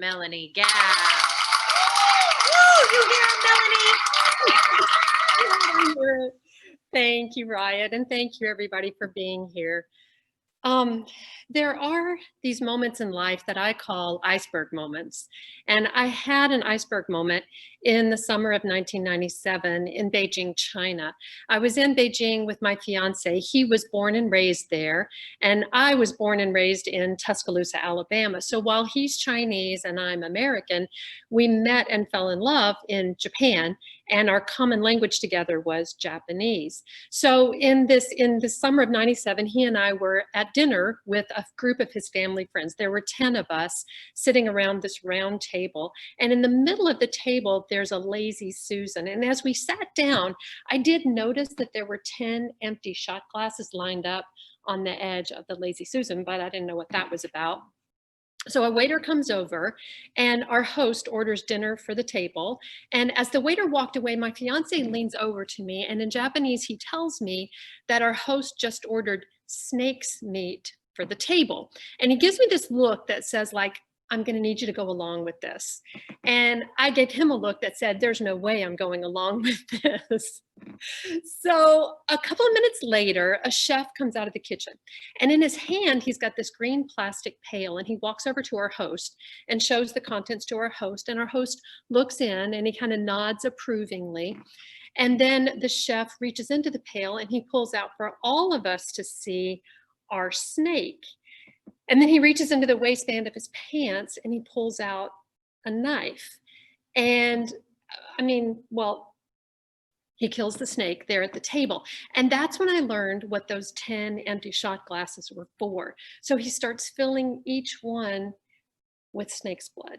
Melanie, gal. Woo, you hear it, Melanie? Thank you, Riot, and thank you everybody for being here. Um, there are these moments in life that I call iceberg moments. And I had an iceberg moment in the summer of 1997 in Beijing, China. I was in Beijing with my fiance. He was born and raised there, and I was born and raised in Tuscaloosa, Alabama. So while he's Chinese and I'm American, we met and fell in love in Japan, and our common language together was Japanese. So in the summer of 97, he and I were at dinner with a group of his family friends. There were 10 of us sitting around this round table. And in the middle of the table, there's a lazy Susan. And as we sat down, I did notice that there were 10 empty shot glasses lined up on the edge of the lazy Susan, but I didn't know what that was about. So a waiter comes over and our host orders dinner for the table. And as the waiter walked away, my fiance leans over to me, and in Japanese, he tells me that our host just ordered snake's meat for the table. And he gives me this look that says, like, I'm going to need you to go along with this. And I gave him a look that said, there's no way I'm going along with this. So a couple of minutes later, a chef comes out of the kitchen, and in his hand, he's got this green plastic pail, and he walks over to our host and shows the contents to our host. And our host looks in and he kind of nods approvingly. And then the chef reaches into the pail and he pulls out for all of us to see our snake. And then he reaches into the waistband of his pants and he pulls out a knife. And I mean, well, he kills the snake there at the table. And that's when I learned what those 10 empty shot glasses were for. So he starts filling each one with snake's blood.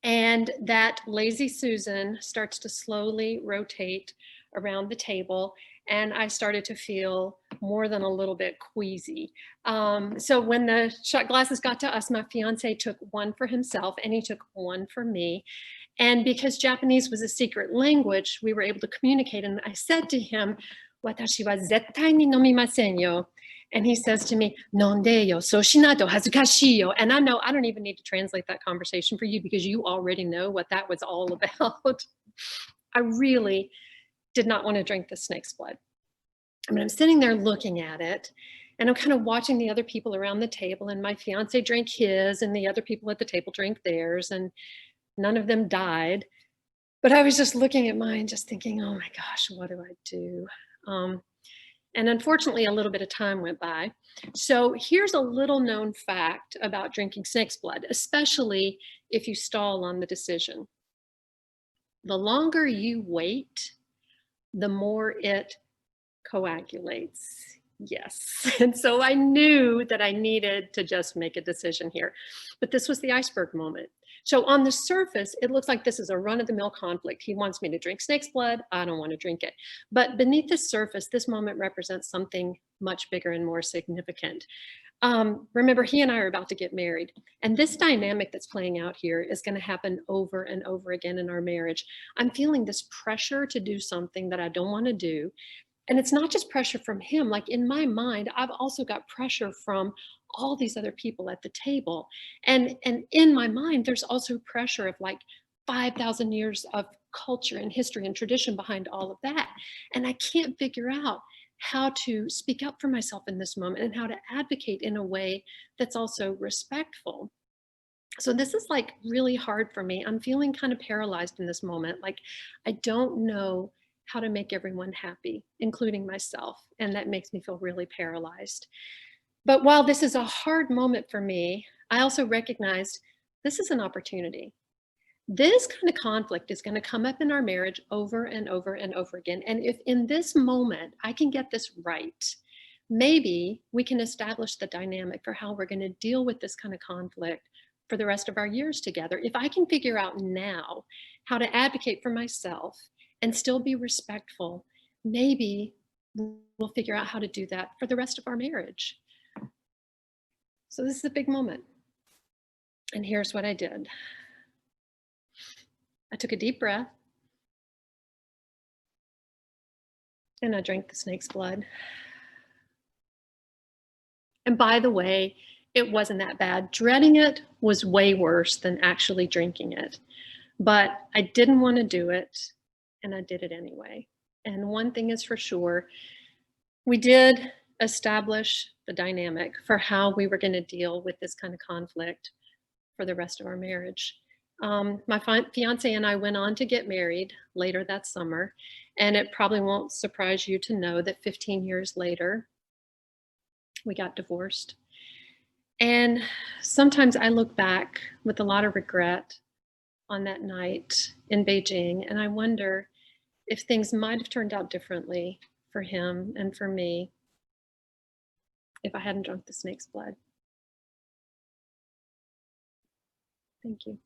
And that lazy Susan starts to slowly rotate around the table. And I started to feel more than a little bit queasy. So when the shot glasses got to us, my fiance took one for himself and he took one for me. And because Japanese was a secret language, we were able to communicate. And I said to him, "Watashi wa zettai ni nomimasen yo." And he says to me, "Nonde yo, so shinato hazukashii yo." And I know I don't even need to translate that conversation for you because you already know what that was all about. I really did not want to drink the snake's blood. I mean, I'm sitting there looking at it, and I'm kind of watching the other people around the table, and my fiance drank his, and the other people at the table drank theirs, and none of them died. But I was just looking at mine, just thinking, oh my gosh, what do I do? And unfortunately, a little bit of time went by. So here's a little known fact about drinking snake's blood, especially if you stall on the decision. The longer you wait, the more it coagulates. Yes. And so I knew that I needed to just make a decision here. But this was the iceberg moment. So on the surface, it looks like this is a run-of-the-mill conflict. He wants me to drink snake's blood. I don't want to drink it. But beneath the surface, this moment represents something much bigger and more significant. Remember, he and I are about to get married. And this dynamic that's playing out here is going to happen over and over again in our marriage. I'm feeling this pressure to do something that I don't want to do. And it's not just pressure from him. Like in my mind, I've also got pressure from all these other people at the table. And in my mind, there's also pressure of like 5,000 years of culture and history and tradition behind all of that. And I can't figure out how to speak up for myself in this moment and how to advocate in a way that's also respectful. So this is like really hard for me. I'm feeling kind of paralyzed in this moment. Like I don't know how to make everyone happy, including myself. And that makes me feel really paralyzed. But while this is a hard moment for me, I also recognized this is an opportunity. This kind of conflict is going to come up in our marriage over and over and over again. And if in this moment I can get this right, maybe we can establish the dynamic for how we're going to deal with this kind of conflict for the rest of our years together. If I can figure out now how to advocate for myself and still be respectful, maybe we'll figure out how to do that for the rest of our marriage. So this is a big moment. And here's what I did. I took a deep breath and I drank the snake's blood. And by the way, it wasn't that bad. Dreading it was way worse than actually drinking it. But I didn't want to do it, and I did it anyway. And one thing is for sure, we did establish the dynamic for how we were going to deal with this kind of conflict for the rest of our marriage. My fiance and I went on to get married later that summer, and it probably won't surprise you to know that 15 years later, we got divorced. And sometimes I look back with a lot of regret on that night in Beijing, and I wonder if things might have turned out differently for him and for me if I hadn't drunk the snake's blood. Thank you.